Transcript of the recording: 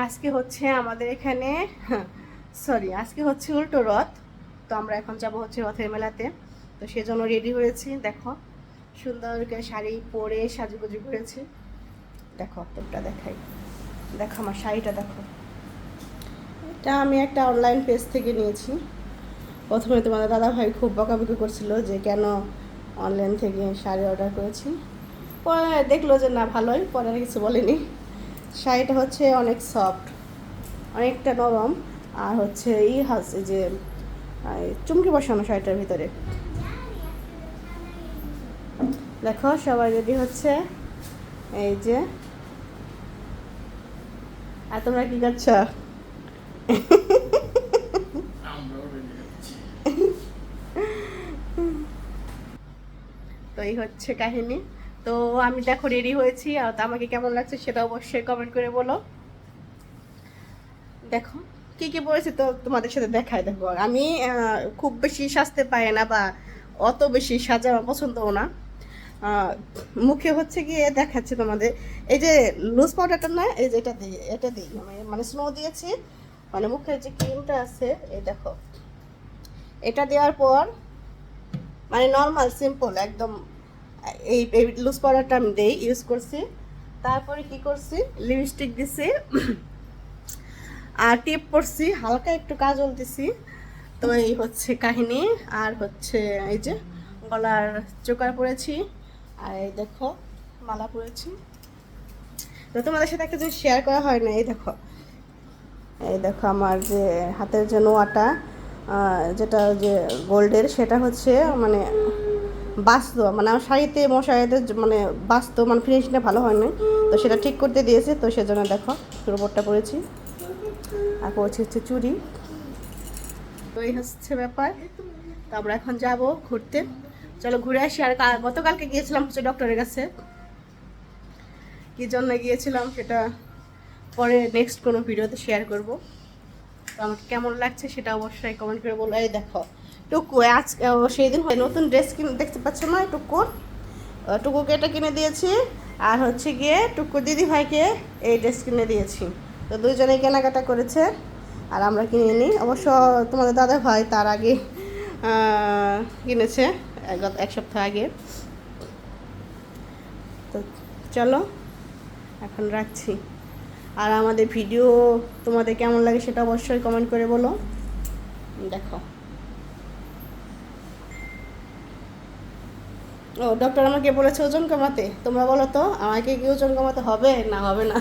আজকে হচ্ছে আমাদের এখানে আজকে হচ্ছে উল্টো রথ। তো আমরা এখন যাব হচ্ছে রথের মেলাতে। তো সেজন্য রেডি হয়েছি। দেখো সুন্দর করে শাড়ি পরে সাজুগুজু করেছি। দেখো তোরটা দেখাই। দেখো আমার শাড়িটা দেখো। এটা আমি একটা অনলাইন পেজ থেকে নিয়েছি। প্রথমে তোমাদের দাদা ভাই খুব বকাবকি করছিল যে কেন অনলাইন থেকে শাড়ি অর্ডার করেছি। পরে দেখলো যে না ভালোই, পরে আর কিছু বলেনি। শাড়িটা হচ্ছে অনেক সফট, অনেকটা নরম, আর হচ্ছে এই যে চুমকি বসানো শাড়িটার ভিতরে। দেখো সবাই রেডি হচ্ছে, এই যে। আর তোমরা কি করছো? তো এই হচ্ছে কাহিনী। তো আমি দেখো রেডি হয়েছি, আর তো আমাকে কেমন লাগছে সেটা অবশ্যই কমেন্ট করে বলো। দেখো কি কি পড়েছি তো তোমাদের সাথে দেখায়। দেখো আমি খুব বেশি সাজতে পারি না, বা অত বেশি সাজা আমার পছন্দও না। আহ, মুখে হচ্ছে গিয়ে দেখাচ্ছে তোমাদের, এই যে লুজ পাউডারটা না, এই যে এটা দিই মানে স্নো দিয়েছি, মানে মুখের যে ক্রিমটা আছে এই দেখো, এটা দেওয়ার পর মানে নর্মাল সিম্পল একদম এই লুজ পাউডারটা আমি দেই ইউজ করছি। তারপরে কি করছি, লিপস্টিক দিছি, আর টিপ পরছি, হালকা একটু কাজল দিছি। তো এই হচ্ছে কাহিনী। আর হচ্ছে এই যে গলার চোকার পরেছি, আর এই দেখো মালা পরেছি। তো তোমাদের সাথে একটা জিনিস শেয়ার করা হয় না, এই দেখো, এই দেখো আমার যে হাতের যে নোয়াটা, যেটা যে গোল্ডের, সেটা হচ্ছে মানে বাস্তব, মানে আমার শাড়িতে মশারিতে মানে বাস্তব মানে ফিনিশিংটা ভালো হয় না। তো সেটা ঠিক করতে দিয়েছে, তো সেজন্য দেখো রোবটটা পরেছি। আর পরেছি হচ্ছে চুড়ি। তো এই হচ্ছে ব্যাপার। তো আমরা এখন যাব ঘুরতে। চলো ঘুরে আসি। আর গতকালকে গিয়েছিলাম হচ্ছে ডক্টরের কাছে। কী জন্য গিয়েছিলাম সেটা পরে নেক্সট কোনো ভিডিওতে শেয়ার করব। তো আমাকে কেমন লাগছে সেটা অবশ্যই কমেন্ট করে বলো। এই দেখো টুকু আজ সেই দিন নতুন ড্রেস কিনে দেখতে পাচ্ছ না, টুকুর টুকুকে এটা কিনে দিয়েছি। আর হচ্ছে গিয়ে টুকু দিদি ভাইকে এই ড্রেস কিনে দিয়েছি। তো দুইজনেই কেনাকাটা করেছে, আর আমরা কিনে নিই। অবশ্য তোমাদের দাদা ভাই তার আগে কিনেছে, গত এক সপ্তাহ আগে। তো চলো এখন রাখছি। আর আমাদের ভিডিও তোমাদের কেমন লাগে সেটা অবশ্যই কমেন্ট করে বলো। দেখো ও ডক্টর আমাকে বলেছে ওজন কমাতে। তোমরা বলো তো আমাকে কি ওজন কমাতে হবে না হবে না?